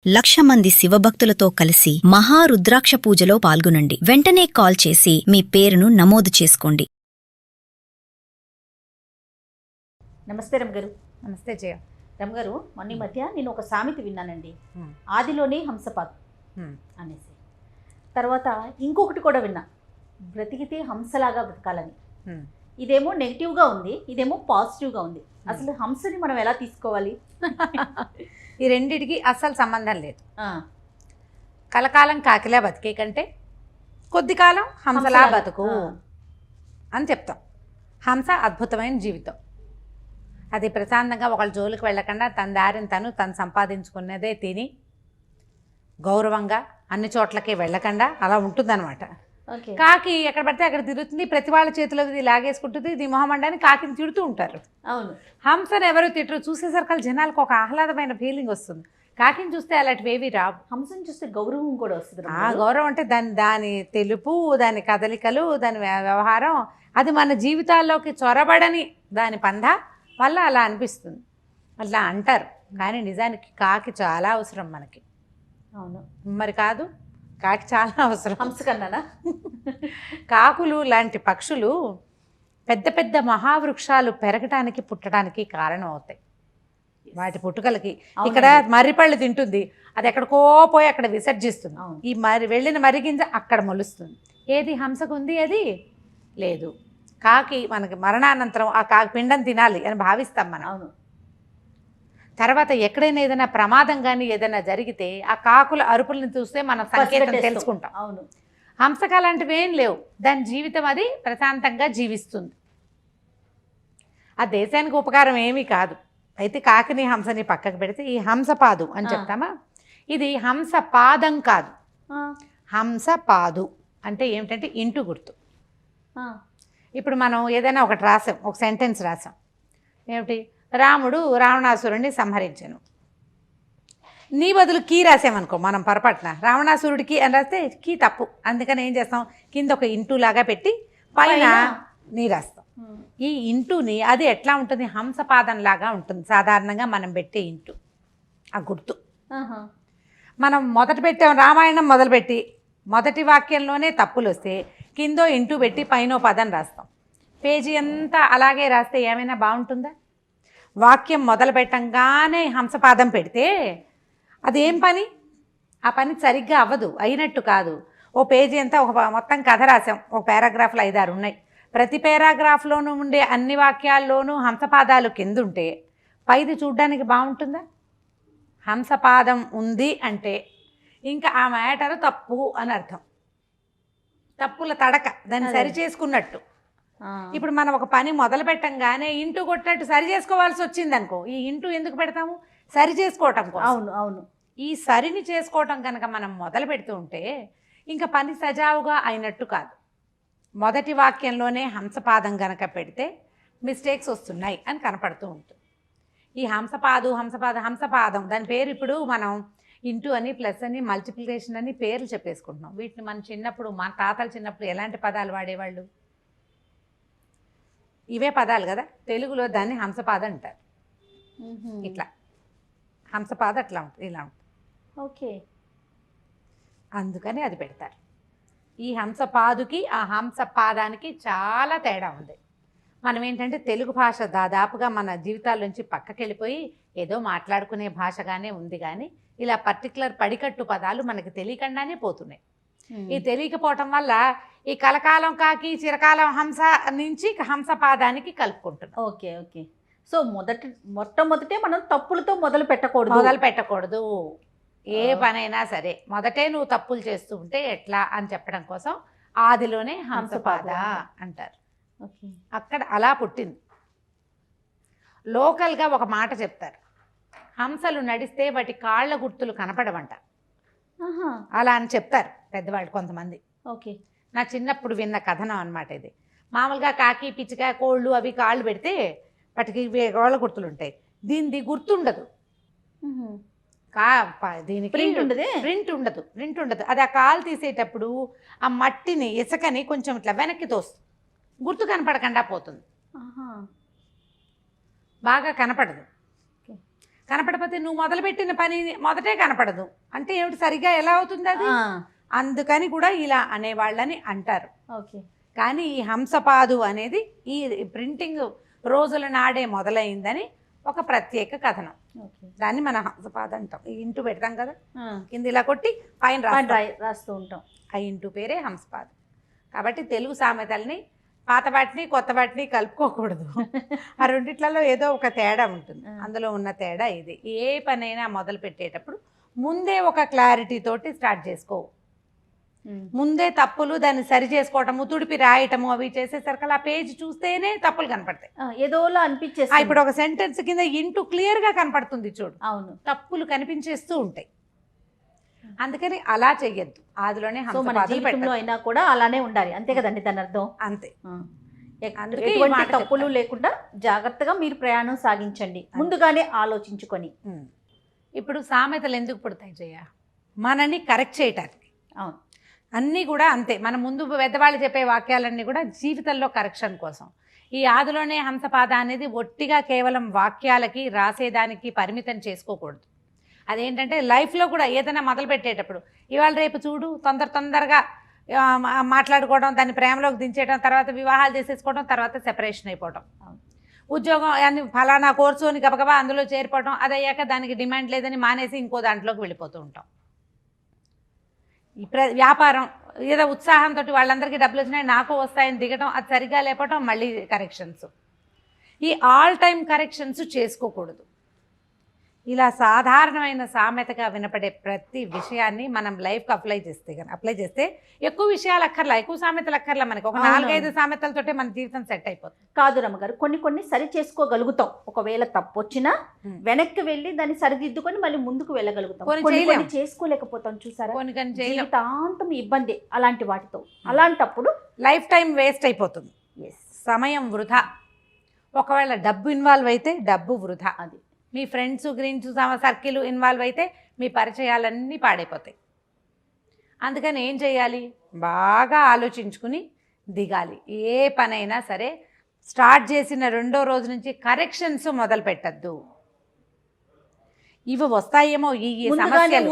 1,00,000 మంది శివభక్తులతో కలిసి మహారుద్రాక్ష పూజలో పాల్గొనండి. వెంటనే కాల్ చేసి మీ పేరును నమోదు చేసుకోండి. నమస్తే రమగారు. నమస్తే జయ. రమగారు, మొన్న ఈ మధ్య నేను ఒక సామెత విన్నానండి, ఆదిలోనే హంసపాత్ అనేసి. తర్వాత ఇంకొకటి కూడా విన్నా, బ్రతికితే హంసలాగా బ్రతకాలని. ఇదేమో నెగిటివ్గా ఉంది, ఇదేమో పాజిటివ్గా ఉంది. అసలు హంసని మనం ఎలా తీసుకోవాలి? ఈ రెండిటికి అస్సలు సంబంధం లేదు. కలకాలం కాకిలా బతికే కంటే కొద్ది కాలం హంసలా బతుకు అని చెప్తాం. హంస అద్భుతమైన జీవితం. అది ప్రశాంతంగా ఒకళ్ళ జోలికి వెళ్ళకుండా తన దారిని తను సంపాదించుకున్నదే తిని గౌరవంగా అన్ని చోట్లకి వెళ్ళకుండా అలా ఉంటుందన్నమాట. కాకి ఎక్కడ పడితే అక్కడ తిరుగుతుంది, ప్రతి వాళ్ళ చేతిలోకి లాగేసుకుంటుంది, ఇది మొహమండాన్ని కాకిని తిడుతూ ఉంటారు. అవును. హంసను ఎవరు తిట్టరు. చూసేసరికి జనాలకు ఒక ఆహ్లాదమైన ఫీలింగ్ వస్తుంది. కాకిని చూస్తే అలాంటివేవి రావు. హంసను చూస్తే గౌరవం కూడా వస్తుంది. ఆ గౌరవం అంటే దాని తెలుపు, దాని కదలికలు, దాని వ్యవహారం, అది మన జీవితాల్లోకి చొరబడని దాని పంధ వల్ల అలా అనిపిస్తుంది. అట్లా అంటారు, కానీ నిజానికి కాకి చాలా అవసరం మనకి. అవును మరి కాదు, కాకి చాలా అవసరం. హంస కన్నానా? కాకులు లాంటి పక్షులు పెద్ద పెద్ద మహావృక్షాలు పెరగటానికి పుట్టడానికి కారణం అవుతాయి. వాటి పుట్టుకలకి ఇక్కడ మర్రిపళ్ళు తింటుంది, అది ఎక్కడికో పోయి అక్కడ విసర్జిస్తుంది. ఈ వెళ్ళిన మరిగింజ అక్కడ మొలుస్తుంది. ఏది హంసకు ఉంది? అది లేదు. కాకి మనకి మరణానంతరం ఆ కాకి పిండం తినాలి అని భావిస్తాం మనం. అవును. తర్వాత ఎక్కడైనా ఏదైనా ప్రమాదం కానీ ఏదైనా జరిగితే ఆ కాకుల అరుపులను చూస్తే మనం సంకేతం తెలుసుకుంటాం. అవును. హంసకు అలాంటివి ఏం లేవు. దాని జీవితం అది ప్రశాంతంగా జీవిస్తుంది. ఆ దేశానికి ఉపకారం ఏమీ కాదు. అయితే కాకిని హంసని పక్కకు పెడితే ఈ హంసపాదు అని చెప్తామా, ఇది హంసపాదం కాదు, హంసపాదు అంటే ఏమిటంటే ఇంటు గుర్తు. ఇప్పుడు మనం ఏదైనా ఒకటి రాసాం, ఒక సెంటెన్స్ రాసాం, ఏమిటి, రాముడు రావణాసురుడిని సంహరించాను. నీ బదులు కీ రాసామనుకో మనం పొరపాటున, రావణాసురుడికి అని రాస్తే కీ తప్పు. అందుకని ఏం చేస్తాం, కింద ఒక ఇంటూలాగా పెట్టి పైన నీ రాస్తాం. ఈ ఇంటూని అది ఎట్లా ఉంటుంది, హంసపాదంలాగా ఉంటుంది సాధారణంగా మనం పెట్టే ఇంటూ. ఆ గుర్తు మనం మొదట పెట్టాం, రామాయణం మొదలుపెట్టి మొదటి వాక్యంలోనే తప్పులు వస్తే కిందో ఇంటూ పెట్టి పైన పదం రాస్తాం. పేజీ అంతా అలాగే రాస్తే ఏమైనా బాగుంటుందా? వాక్యం మొదలు పెట్టంగానే హంసపాదం పెడితే అదేం పని? ఆ పని సరిగ్గా అవ్వదు, అయినట్టు కాదు. ఓ పేజీ అంతా ఒక మొత్తం కథ రాసాం, ఒక పారాగ్రాఫ్లు 5-6 ఉన్నాయి. ప్రతి పారాగ్రాఫ్లోనూ ఉండే అన్ని వాక్యాల్లోనూ హంసపాదాలు కింద ఉంటే పైది చూడ్డానికి బాగుంటుందా? హంసపాదం ఉంది అంటే ఇంకా ఆ మ్యాటర్ తప్పు అని అర్థం. తప్పుల తడక, దాన్ని సరి చేసుకున్నట్టు. ఇప్పుడు మనం ఒక పని మొదలు పెట్టంగానే ఇంటూ కొట్టినట్టు సరి చేసుకోవాల్సి వచ్చింది అనుకో, ఈ ఇంటూ ఎందుకు పెడతాము? సరి చేసుకోవటం కోసం. అవును అవును. ఈ సరిని చేసుకోవటం కనుక మనం మొదలు పెడుతూ ఉంటే ఇంకా పని సజావుగా అయినట్టు కాదు. మొదటి వాక్యంలోనే హంసపాదం కనుక పెడితే మిస్టేక్స్ వస్తున్నాయి అని కనపడుతూ ఉంటుంది. ఈ హంసపాదం దాని పేరు ఇప్పుడు మనం ఇంటూ అని, ప్లస్ అని, మల్టిప్లికేషన్ అని పేర్లు చెప్పేసుకుంటున్నాం. వీటిని మన చిన్నప్పుడు, మన తాతలు చిన్నప్పుడు ఎలాంటి పదాలు వాడేవాళ్ళు? ఇవే పదాలు కదా. తెలుగులో దాన్ని హంసపాద అంటారు. ఇట్లా హంసపాద అట్లా ఉంటుంది, ఇలా ఉంటుంది. ఓకే. అందుకని అది పెడతారు. ఈ హంసపాదుకి ఆ హంసపాదానికి చాలా తేడా ఉంది. మనం ఏంటంటే తెలుగు భాష దాదాపుగా మన జీవితాల నుంచి పక్కకి వెళ్ళిపోయి ఏదో మాట్లాడుకునే భాషగానే ఉంది, కానీ ఇలా పర్టికులర్ పడికట్టు పదాలు మనకి తెలియకుండానే పోతున్నాయి. ఈ తెలియకపోవటం వల్ల ఈ కలకాలం కాకి చిరకాలం హంస నుంచి హంసపాదానికి కలుపుకుంటున్నాం. Okay okay. సో మొట్టమొదటే మనం తప్పులతో మొదలు పెట్టకూడదు. ఏ పనైనా సరే మొదటే నువ్వు తప్పులు చేస్తూ ఉంటే ఎట్లా అని చెప్పడం కోసం ఆదిలోనే హంసపాద అంటారు. అక్కడ అలా పుట్టింది. లోకల్గా ఒక మాట చెప్తారు, హంసలు నడిస్తే వాటి కాళ్ళ గుర్తులు కనపడవంట. అలా అని చెప్తారు పెద్దవాళ్ళు కొంతమంది. ఓకే. నా చిన్నప్పుడు విన్న కథనం అనమాట ఇది. మామూలుగా కాకి, పిచ్చిక, కోళ్ళు అవి కాళ్ళు పెడితే వాటికి కాళ్ళ గుర్తులు ఉంటాయి. దీనిది గుర్తుండదు. దీనికి ప్రింట్ ఉండదు. అది ఆ కాలు తీసేటప్పుడు ఆ మట్టిని, ఇసుకని కొంచెం ఇట్లా వెనక్కి తోస్తుంది, గుర్తు కనపడకుండా పోతుంది, బాగా కనపడదు. కనపడకపోతే నువ్వు మొదలుపెట్టిన పని మొదటే కనపడదు అంటే ఏమిటి, సరిగ్గా ఎలా అవుతుంది అది? అందుకని కూడా ఇలా అనేవాళ్ళని అంటారు. ఓకే. కానీ ఈ హంసపాదు అనేది ఈ ప్రింటింగ్ రోజుల నాడే మొదలైందని ఒక ప్రత్యేక కథనం. దాన్ని మనం హంసపాదు అంటాం. ఈ ఇంటూ పెడతాం కదా, కింద ఇలా కొట్టి పైన రాస్తూ ఉంటాం. ఆ ఇంటూ పేరే హంసపాదు. కాబట్టి తెలుగు సామెతల్ని పాత వాటిని కొత్త వాటిని కలుపుకోకూడదు. ఆ రెండిట్లలో ఏదో ఒక తేడా ఉంటుంది. అందులో ఉన్న తేడా ఇది. ఏ పనైనా మొదలు పెట్టేటప్పుడు ముందే ఒక క్లారిటీ తోటి స్టార్ట్ చేసుకో. ముందే తప్పులు దాన్ని సరి చేసుకోవటము, తుడిపి రాయటము అవి చేసేసరికి ఆ పేజ్ చూస్తేనే తప్పులు కనపడతాయి. ఏదోలా అనిపించేసి ఇప్పుడు ఒక సెంటెన్స్ కింద ఇంటూ క్లియర్ గా కనపడుతుంది చూడు, అవును, తప్పులు కనిపించేస్తూ ఉంటాయి. అందుకని అలా చెయ్యొద్దు. ఆదిలోనే జీవితంలో అయినా కూడా అలానే ఉండాలి, అంతే కదండి దాని అర్థం. అంతే. ఎటువంటి తప్పులు లేకుండా జాగ్రత్తగా మీరు ప్రయాణం సాగించండి, ముందుగానే ఆలోచించుకొని. ఇప్పుడు సామెతలు ఎందుకు పుడతాయి జయ? మనని కరెక్ట్ చేయటానికి. అవును, అన్నీ కూడా అంతే. మన ముందు పెద్దవాళ్ళు చెప్పే వాక్యాలన్నీ కూడా జీవితంలో కరెక్షన్ కోసం. ఈ ఆదిలోనే హంసపాద అనేది ఒట్టిగా కేవలం వాక్యాలకి రాసేదానికి పరిమితం చేసుకోకూడదు. అదేంటంటే లైఫ్లో కూడా ఏదైనా మొదలు పెట్టేటప్పుడు ఇవాళ రేపు చూడు తొందరగా మాట్లాడుకోవడం, దాన్ని ప్రేమలోకి దించేయడం, తర్వాత వివాహాలు చేసేసుకోవడం, తర్వాత సెపరేషన్ అయిపోవడం, ఉద్యోగం అని ఫలానా కోర్సు అని గబగబా అందులో చేరిపోవడం, అది అయ్యాక దానికి డిమాండ్ లేదని మానేసి ఇంకో దాంట్లోకి వెళ్ళిపోతూ ఉంటాం. వ్యాపారం ఏదో ఉత్సాహంతో వాళ్ళందరికీ డబ్బులు వచ్చినాయి నాకు వస్తాయని దిగటం, అది సరిగ్గా లేపటం, మళ్ళీ కరెక్షన్స్. ఈ ఆల్ టైమ్ కరెక్షన్స్ చేసుకోకూడదు. ఇలా సాధారణమైన సామెతగా వినపడే ప్రతి విషయాన్ని మనం లైఫ్కి అప్లై చేస్తే ఎక్కువ విషయాలు అక్కర్లా, ఎక్కువ సామెతలు అక్కర్లా. మనకి ఒక 4-5 సామెతలతోటే మన జీవితం సెట్ అయిపోతుంది. కాదు రమ్మగారు, కొన్ని సరి చేసుకోగలుగుతాం. ఒకవేళ తప్పు వచ్చినా వెనక్కి వెళ్ళి దాన్ని సరిదిద్దుకొని మళ్ళీ ముందుకు వెళ్ళగలుగుతాం. కొన్ని చేసుకోలేకపోతాం చూసారా, జీవితాంతం ఇబ్బంది అలాంటి వాటితో. అలాంటప్పుడు లైఫ్ టైం వేస్ట్ అయిపోతుంది, సమయం వృధా. ఒకవేళ డబ్బు ఇన్వాల్వ్ అయితే డబ్బు వృధా. అది మీ ఫ్రెండ్స్ గురించి సర్కిల్ ఇన్వాల్వ్ అయితే మీ పరిచయాలన్నీ పాడైపోతాయి. అందుకని ఏం చేయాలి, బాగా ఆలోచించుకుని దిగాలి. ఏ పనైనా సరే స్టార్ట్ చేసిన 2వ రోజు నుంచి కరెక్షన్స్ మొదలు పెట్టద్దు. ఇవి వస్తాయేమో ఈ సమస్యలు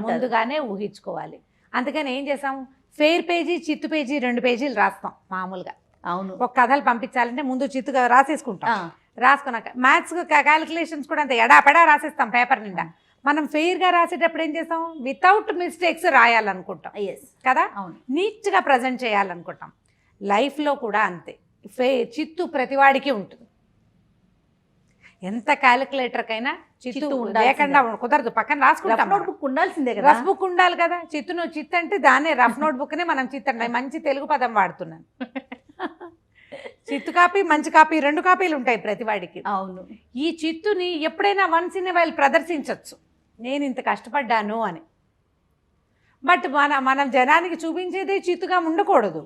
ముందుగానే ఊహించుకోవాలి. అందుకని ఏం చేసాం, ఫెయిర్ పేజీ చిత్తు పేజీ 2 పేజీలు రాస్తాం మామూలుగా. అవును, ఒక కథలు పంపించాలంటే ముందు చిత్తుగా రాసేసుకుంటాం. రాసుకున్నాక మ్యాథ్స్ క్యాలిక్యులేషన్స్ కూడా అంతే ఎడాపెడా రాసేస్తాం పేపర్ నిండా. మనం ఫెయిర్గా రాసేటప్పుడు ఏం చేస్తాం, వితౌట్ మిస్టేక్స్ రాయాలనుకుంటాం కదా, నీట్గా ప్రజెంట్ చేయాలనుకుంటాం. లైఫ్లో కూడా అంతే, చిత్తు ప్రతివాడికి ఉంటుంది. ఎంత క్యాలిక్యులేటర్కైనా చిత్తు లేకుండా కుదరదు. పక్కన రాసుకుంటాం, నోట్ బుక్ ఉండాల్సిందే కదా, రఫ్ బుక్ ఉండాలి కదా. చిత్తు అంటే దాన్నే రఫ్ నోట్ బుక్నే మనం చిత్తండి, మంచి తెలుగు పదం వాడుతున్నాను. చిత్తు కాపీ మంచి కాపీ 2 కాపీలు ఉంటాయి ప్రతివాడికి. అవును, ఈ చిత్తుని ఎప్పుడైనా వన్స్ ఇన్ వైల్ ప్రదర్శించవచ్చు, నేను ఇంత కష్టపడ్డాను అని. బట్ మనం జనానికి చూపించేదే చిత్తుగా ఉండకూడదు.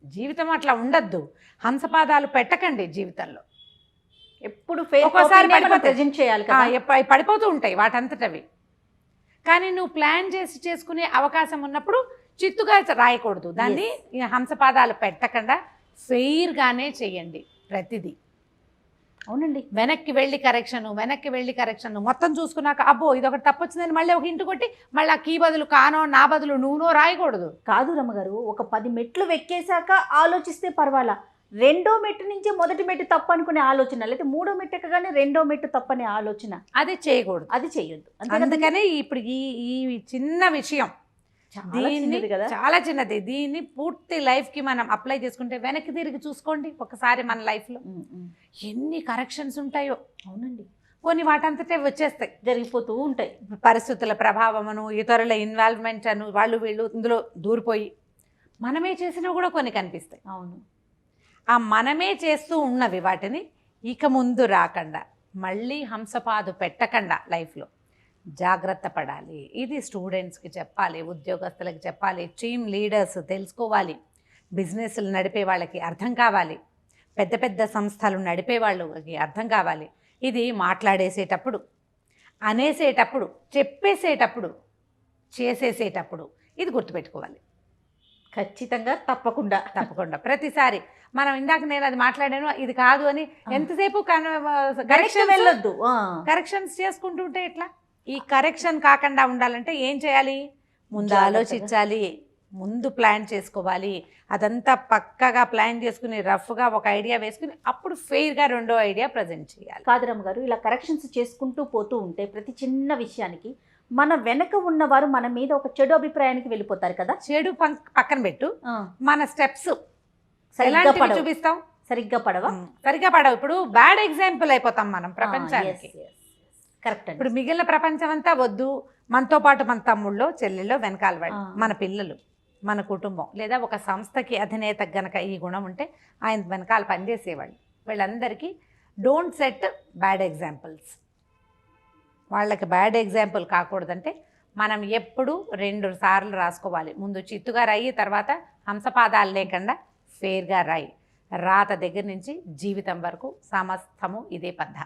జీవితం అట్లా ఉండద్దు. హంసపాదాలు పెట్టకండి జీవితంలో. ఎప్పుడు ఒక్కోసారి పడిపోతూ ఉంటాయి వాటంతటవి. కానీ నువ్వు ప్లాన్ చేసుకునే అవకాశం ఉన్నప్పుడు చిత్తుగా రాయకూడదు. దాన్ని హంసపాదాలు పెట్టకుండా ఫెయిర్గానే చెయ్యండి ప్రతిదీ. అవునండి, వెనక్కి వెళ్ళి కరెక్షన్ మొత్తం చూసుకున్నాక అబ్బో ఇదొకటి తప్పు వచ్చిందని మళ్ళీ ఒక ఇంటి కొట్టి మళ్ళీ ఆ కీ బదులు కానో నా బదులు నువ్వునో రాయకూడదు. కాదు రమ్మగారు, ఒక 10 మెట్లు వెక్కేశాక ఆలోచిస్తే పర్వాలా, 2వ మెట్టు నుంచి మొదటి మెట్టు తప్పు అనుకునే ఆలోచన, లేదా 3వ మెట్టు ఎక్కగానే 2వ మెట్టు తప్పనే ఆలోచన, అది చేయకూడదు, అది చేయొద్దు. అందుకనే ఇప్పుడు ఈ చిన్న విషయం చాలా చిన్నది, దీన్ని పూర్తి లైఫ్కి మనం అప్లై చేసుకుంటే వెనక్కి తిరిగి చూసుకోండి ఒకసారి మన లైఫ్లో ఎన్ని కరెక్షన్స్ ఉంటాయో. అవునండి, కొన్ని వాటంతటే వచ్చేస్తాయి, జరిగిపోతూ ఉంటాయి. పరిస్థితుల ప్రభావమును, ఇతరుల ఇన్వాల్వ్మెంట్ అను, వాళ్ళు వీళ్ళు ఇందులో దూరిపోయి మనమే చేసినవి కూడా కొన్ని కనిపిస్తాయి. అవును, ఆ మనమే చేస్తూ ఉన్నవి వాటిని ఇక ముందు రాకుండా మళ్ళీ హంసపాదు పెట్టకుండా లైఫ్లో జాగ్రత్త పడాలి. ఇది స్టూడెంట్స్కి చెప్పాలి, ఉద్యోగస్తులకు చెప్పాలి, టీమ్ లీడర్స్ తెలుసుకోవాలి, బిజినెస్లు నడిపే వాళ్ళకి అర్థం కావాలి, పెద్ద పెద్ద సంస్థలు నడిపే వాళ్ళకి అర్థం కావాలి. ఇది మాట్లాడేసేటప్పుడు, అనేసేటప్పుడు, చెప్పేసేటప్పుడు, చేసేసేటప్పుడు ఇది గుర్తుపెట్టుకోవాలి. ఖచ్చితంగా తప్పకుండా తప్పకుండా ప్రతిసారి మనం ఇందాక నేను అది మాట్లాడాను ఇది కాదు అని ఎంతసేపు కరెక్షన్ వెళ్ళొద్దు. కరెక్షన్స్ చేసుకుంటుంటే ఎట్లా? ఈ కరెక్షన్ కాకుండా ఉండాలంటే ఏం చేయాలి? ముందు జాగ్రత్తగా. ఆలోచించాలి, ముందు ప్లాన్ చేసుకోవాలి. అదంతా పక్కగా ప్లాన్ చేసుకుని రఫ్గా ఒక ఐడియా వేసుకుని అప్పుడు ఫెయిర్గా రెండో ఐడియా ప్రజెంట్ చేయాలి. కాదురమ్మ గారు, ఇలా కరెక్షన్స్ చేసుకుంటూ పోతూ ఉంటే ప్రతి చిన్న విషయానికి మన వెనక ఉన్నవారు మన మీద ఒక చెడు అభిప్రాయానికి వెళ్ళిపోతారు కదా. చెడు పక్కన పెట్టు, మన స్టెప్స్ సరిగ్గా ఎలాంటివి పడవు. చూపిస్తాం? సరిగ్గా పడవా? సరిగ్గా పడవు. ఇప్పుడు బ్యాడ్ ఎగ్జాంపుల్ అయిపోతాం మనం ప్రపంచానికి. కరెక్ట్ అండి. ఇప్పుడు మిగిలిన ప్రపంచం అంతా వద్దు, మనతో పాటు మన తమ్ముళ్ళో చెల్లెళ్ళో వెనకాల వాడు, మన పిల్లలు, మన కుటుంబం లేదా ఒక సంస్థకి అధినేత గనక ఈ గుణం ఉంటే ఆయన వెనకాల పనిచేసేవాళ్ళు. వీళ్ళందరికీ డోంట్ సెట్ బ్యాడ్ ఎగ్జాంపుల్స్. వాళ్ళకి బ్యాడ్ ఎగ్జాంపుల్ కాకూడదంటే మనం ఎప్పుడు 2 సార్లు రాసుకోవాలి. ముందు చిత్తుగా రాయి, తర్వాత హంసపాదాలు లేకుండా ఫేర్గా రాయి. రాత దగ్గర నుంచి జీవితం వరకు సమస్తము ఇదే పద్ధ.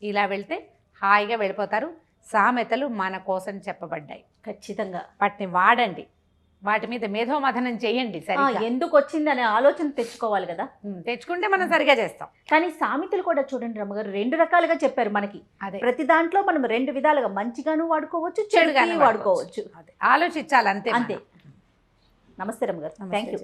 ఇలా వెళ్తే హాయిగా వెళ్ళిపోతారు. సామెతలు మన కోసం చెప్పబడ్డాయి, ఖచ్చితంగా వాటిని వాడండి, వాటి మీద మేధోమథనం చేయండి. సరిగ్గా ఎందుకు వచ్చింది అనే ఆలోచన తెచ్చుకోవాలి కదా. తెచ్చుకుంటే మనం సరిగా చేస్తాం. కానీ సామెతలు కూడా చూడండి రమ్మగారు, 2 రకాలుగా చెప్పారు మనకి. అదే ప్రతి దాంట్లో మనం 2 విధాలుగా మంచిగాను వాడుకోవచ్చు, చెడుగానే చెడుగాను వాడుకోవచ్చు. అదే ఆలోచించాలి అంతే. అంతే. నమస్తే రమ్మగారు, థ్యాంక్ యూ.